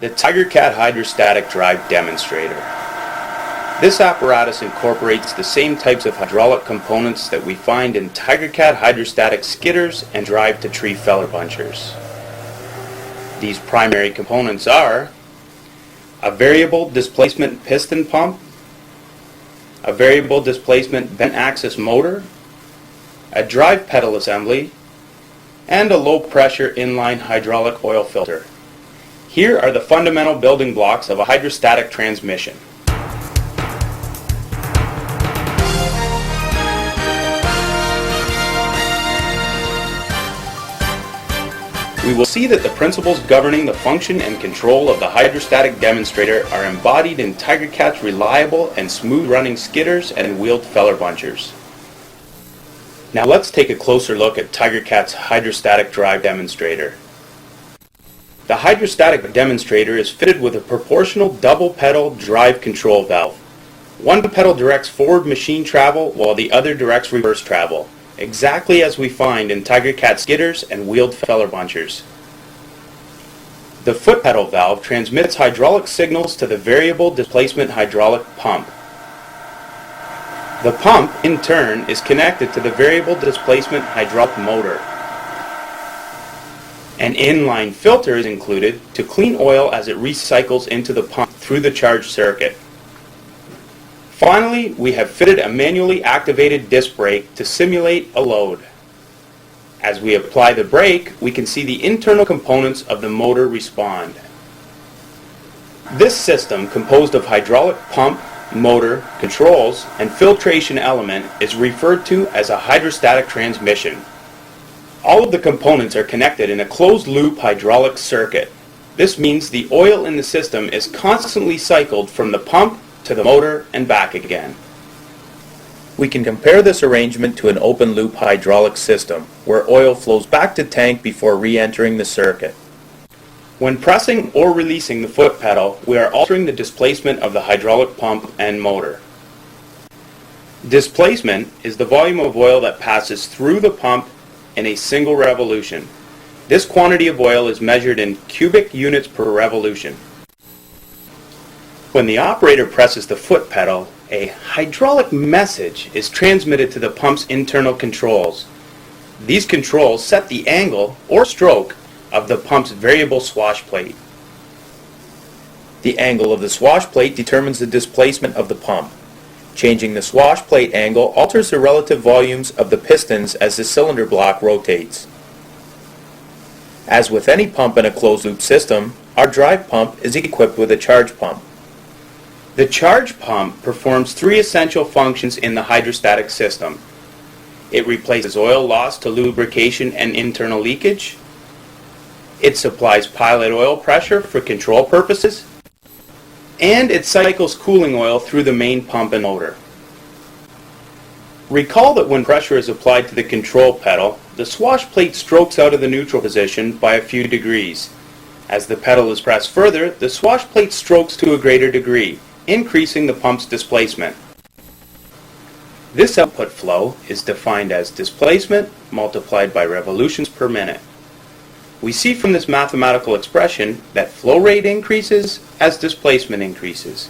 The Tigercat Hydrostatic Drive Demonstrator. This apparatus incorporates the same types of hydraulic components that we find in Tigercat hydrostatic skidders and drive-to-tree feller bunchers. These primary components are a variable displacement piston pump, a variable displacement bent axis motor, a drive pedal assembly, and a low-pressure inline hydraulic oil filter. Here are the fundamental building blocks of a hydrostatic transmission. We will see that the principles governing the function and control of the hydrostatic demonstrator are embodied in Tigercat's reliable and smooth-running skidders and wheeled feller bunchers. Now let's take a closer look at Tigercat's hydrostatic drive demonstrator. The hydrostatic demonstrator is fitted with a proportional double-pedal drive control valve. One pedal directs forward machine travel while the other directs reverse travel, exactly as we find in Tigercat skidders and wheeled feller bunchers. The foot pedal valve transmits hydraulic signals to the variable displacement hydraulic pump. The pump, in turn, is connected to the variable displacement hydraulic motor. An inline filter is included to clean oil as it recycles into the pump through the charged circuit. Finally, we have fitted a manually activated disc brake to simulate a load. As we apply the brake, we can see the internal components of the motor respond. This system, composed of hydraulic pump, motor, controls, and filtration element, is referred to as a hydrostatic transmission. All of the components are connected in a closed-loop hydraulic circuit. This means the oil in the system is constantly cycled from the pump to the motor and back again. We can compare this arrangement to an open-loop hydraulic system, where oil flows back to tank before re-entering the circuit. When pressing or releasing the foot pedal, we are altering the displacement of the hydraulic pump and motor. Displacement is the volume of oil that passes through the pump in a single revolution. This quantity of oil is measured in cubic units per revolution. When the operator presses the foot pedal, a hydraulic message is transmitted to the pump's internal controls. These controls set the angle or stroke of the pump's variable swash plate. The angle of the swash plate determines the displacement of the pump. Changing the swash plate angle alters the relative volumes of the pistons as the cylinder block rotates. As with any pump in a closed-loop system, our drive pump is equipped with a charge pump. The charge pump performs three essential functions in the hydrostatic system. It replaces oil lost to lubrication and internal leakage. It supplies pilot oil pressure for control purposes. And it cycles cooling oil through the main pump and motor. Recall that when pressure is applied to the control pedal, the swash plate strokes out of the neutral position by a few degrees. As the pedal is pressed further, the swash plate strokes to a greater degree, increasing the pump's displacement. This output flow is defined as displacement multiplied by revolutions per minute. We see from this mathematical expression that flow rate increases as displacement increases.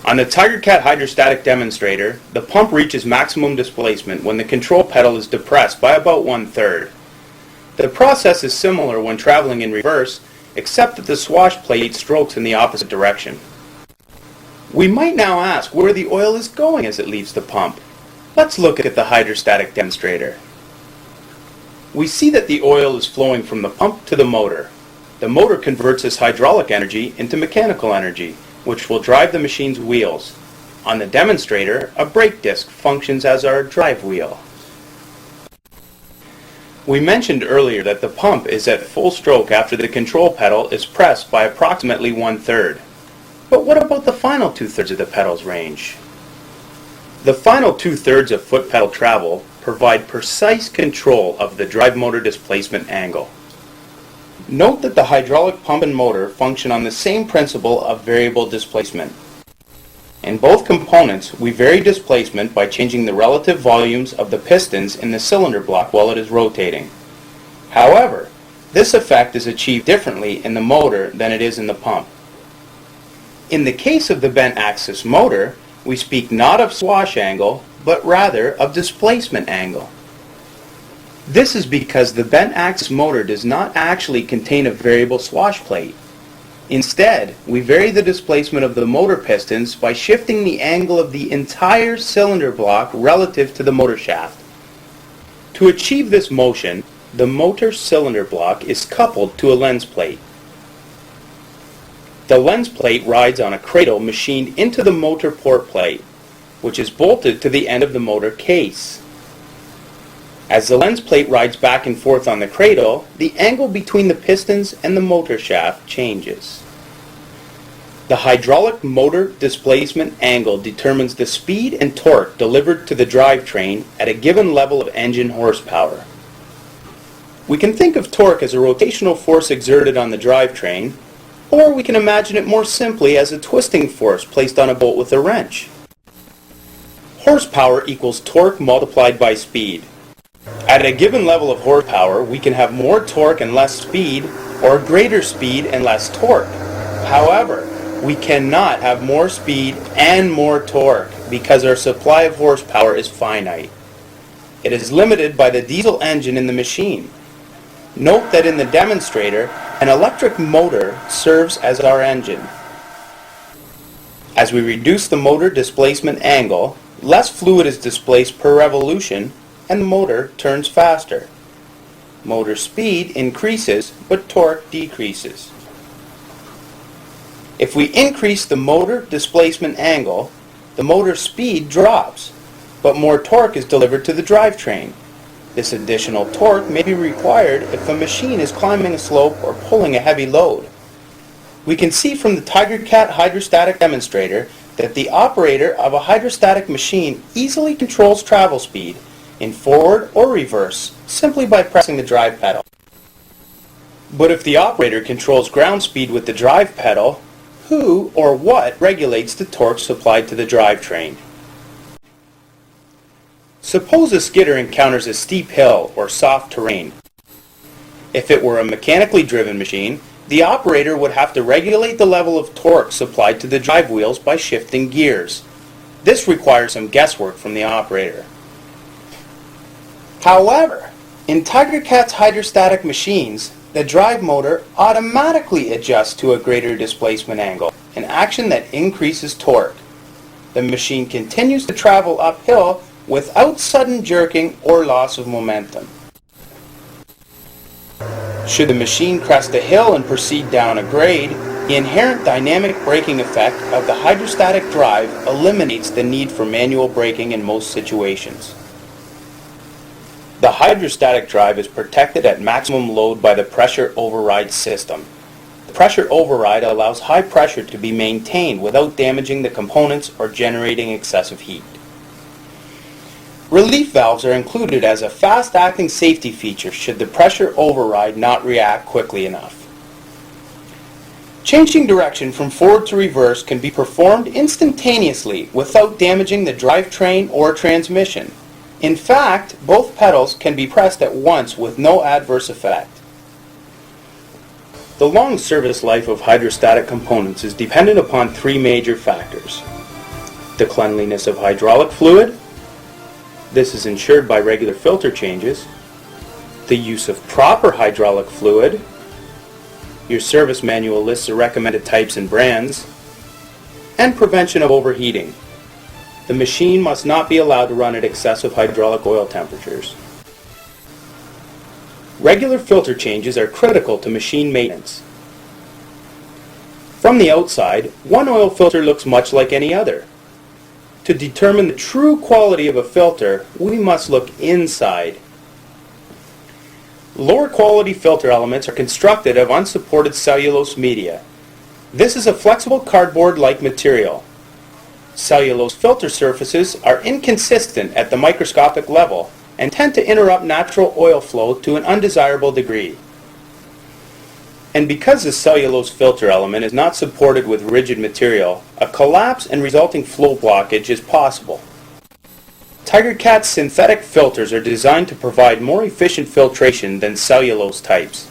On the Tigercat hydrostatic demonstrator, the pump reaches maximum displacement when the control pedal is depressed by about 1/3. The process is similar when traveling in reverse, except that the swash plate strokes in the opposite direction. We might now ask where the oil is going as it leaves the pump. Let's look at the hydrostatic demonstrator. We see that the oil is flowing from the pump to the motor. The motor converts this hydraulic energy into mechanical energy, which will drive the machine's wheels. On the demonstrator, a brake disc functions as our drive wheel. We mentioned earlier that the pump is at full stroke after the control pedal is pressed by approximately 1/3. But what about the final 2/3 of the pedal's range? The final 2/3 of foot pedal travel provide precise control of the drive motor displacement angle. Note that the hydraulic pump and motor function on the same principle of variable displacement. In both components, we vary displacement by changing the relative volumes of the pistons in the cylinder block while it is rotating. However, This effect is achieved differently in the motor than it is in the pump. In the case of the bent axis motor, we speak not of swash angle, but rather of displacement angle. This is because the bent axis motor does not actually contain a variable swash plate. Instead, we vary the displacement of the motor pistons by shifting the angle of the entire cylinder block relative to the motor shaft. To achieve this motion, the motor cylinder block is coupled to a lens plate. The lens plate rides on a cradle machined into the motor port plate, which is bolted to the end of the motor case. As the lens plate rides back and forth on the cradle, the angle between the pistons and the motor shaft changes. The hydraulic motor displacement angle determines the speed and torque delivered to the drivetrain at a given level of engine horsepower. We can think of torque as a rotational force exerted on the drivetrain, or we can imagine it more simply as a twisting force placed on a bolt with a wrench. Horsepower equals torque multiplied by speed. At a given level of horsepower, we can have more torque and less speed, or greater speed and less torque. However, we cannot have more speed and more torque because our supply of horsepower is finite. It is limited by the diesel engine in the machine. Note that in the demonstrator, an electric motor serves as our engine. As we reduce the motor displacement angle, less fluid is displaced per revolution and the motor turns faster. Motor speed increases, but torque decreases. If we increase the motor displacement angle, the motor speed drops, but more torque is delivered to the drivetrain. This additional torque may be required if a machine is climbing a slope or pulling a heavy load. We can see from the Tigercat hydrostatic demonstrator that the operator of a hydrostatic machine easily controls travel speed in forward or reverse simply by pressing the drive pedal. But if the operator controls ground speed with the drive pedal, who or what regulates the torque supplied to the drivetrain? Suppose a skidder encounters a steep hill or soft terrain. If it were a mechanically driven machine, the operator would have to regulate the level of torque supplied to the drive wheels by shifting gears. This requires some guesswork from the operator. However, in Tigercat's hydrostatic machines, the drive motor automatically adjusts to a greater displacement angle, an action that increases torque. The machine continues to travel uphill without sudden jerking or loss of momentum. Should the machine crest a hill and proceed down a grade, the inherent dynamic braking effect of the hydrostatic drive eliminates the need for manual braking in most situations. The hydrostatic drive is protected at maximum load by the pressure override system. The pressure override allows high pressure to be maintained without damaging the components or generating excessive heat. Relief valves are included as a fast-acting safety feature should the pressure override not react quickly enough. Changing direction from forward to reverse can be performed instantaneously without damaging the drivetrain or transmission. In fact, both pedals can be pressed at once with no adverse effect. The long service life of hydrostatic components is dependent upon three major factors: the cleanliness of hydraulic fluid, this is ensured by regular filter changes, the use of proper hydraulic fluid, your service manual lists the recommended types and brands, and prevention of overheating. The machine must not be allowed to run at excessive hydraulic oil temperatures. Regular filter changes are critical to machine maintenance. From the outside, one oil filter looks much like any other. To determine the true quality of a filter, we must look inside. Lower quality filter elements are constructed of unsupported cellulose media. This is a flexible cardboard-like material. Cellulose filter surfaces are inconsistent at the microscopic level and tend to interrupt natural oil flow to an undesirable degree. And because the cellulose filter element is not supported with rigid material, a collapse and resulting flow blockage is possible. Tigercat's synthetic filters are designed to provide more efficient filtration than cellulose types.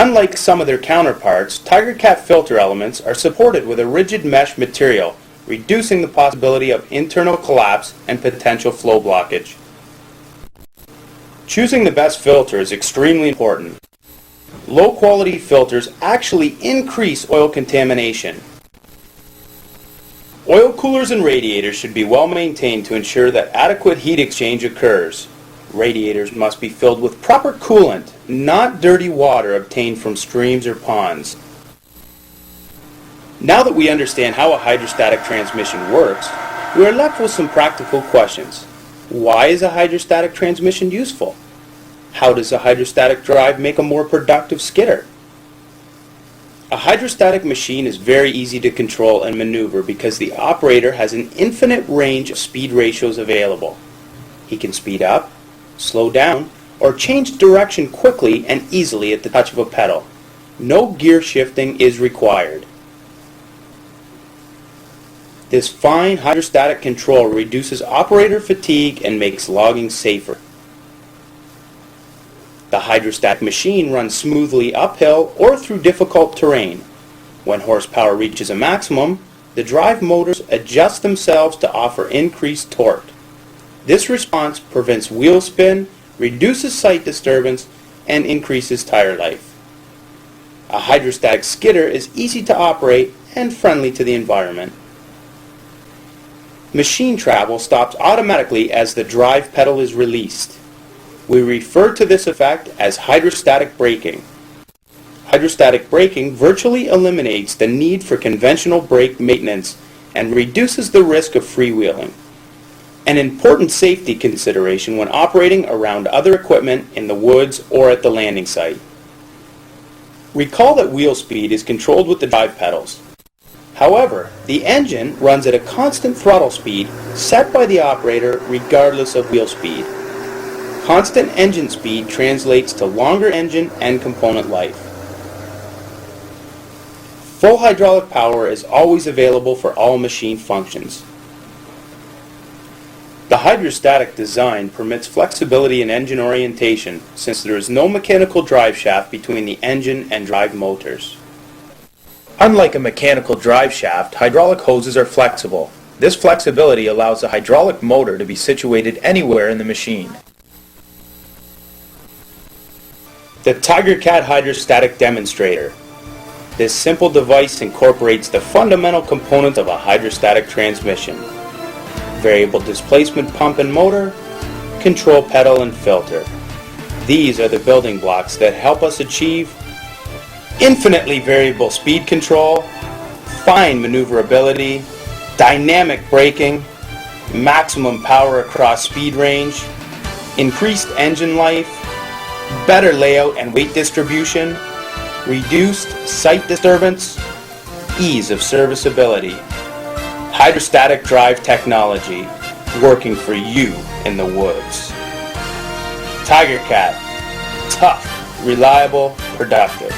Unlike some of their counterparts, Tigercat filter elements are supported with a rigid mesh material, reducing the possibility of internal collapse and potential flow blockage. Choosing the best filter is extremely important. Low-quality filters actually increase oil contamination. Oil coolers and radiators should be well maintained to ensure that adequate heat exchange occurs. Radiators must be filled with proper coolant, not dirty water obtained from streams or ponds. Now that we understand how a hydrostatic transmission works, we are left with some practical questions. Why is a hydrostatic transmission useful? How does a hydrostatic drive make a more productive skidder? A hydrostatic machine is very easy to control and maneuver because the operator has an infinite range of speed ratios available. He can speed up, slow down, or change direction quickly and easily at the touch of a pedal. No gear shifting is required. This fine hydrostatic control reduces operator fatigue and makes logging safer. The hydrostatic machine runs smoothly uphill or through difficult terrain. When horsepower reaches a maximum, the drive motors adjust themselves to offer increased torque. This response prevents wheel spin, reduces sight disturbance, and increases tire life. A hydrostatic skidder is easy to operate and friendly to the environment. Machine travel stops automatically as the drive pedal is released. We refer to this effect as hydrostatic braking. Hydrostatic braking virtually eliminates the need for conventional brake maintenance and reduces the risk of freewheeling, an important safety consideration when operating around other equipment in the woods or at the landing site. Recall that wheel speed is controlled with the drive pedals. However, the engine runs at a constant throttle speed set by the operator regardless of wheel speed. Constant engine speed translates to longer engine and component life. Full hydraulic power is always available for all machine functions. The hydrostatic design permits flexibility in engine orientation since there is no mechanical drive shaft between the engine and drive motors. Unlike a mechanical drive shaft, hydraulic hoses are flexible. This flexibility allows the hydraulic motor to be situated anywhere in the machine. The Tigercat Hydrostatic Demonstrator. This simple device incorporates the fundamental components of a hydrostatic transmission: variable displacement pump and motor, control pedal and filter. These are the building blocks that help us achieve infinitely variable speed control, fine maneuverability, dynamic braking, maximum power across speed range, increased engine life, better layout and weight distribution, reduced sight disturbance, ease of serviceability. Hydrostatic drive technology, working for you in the woods. Tigercat, tough, reliable, productive.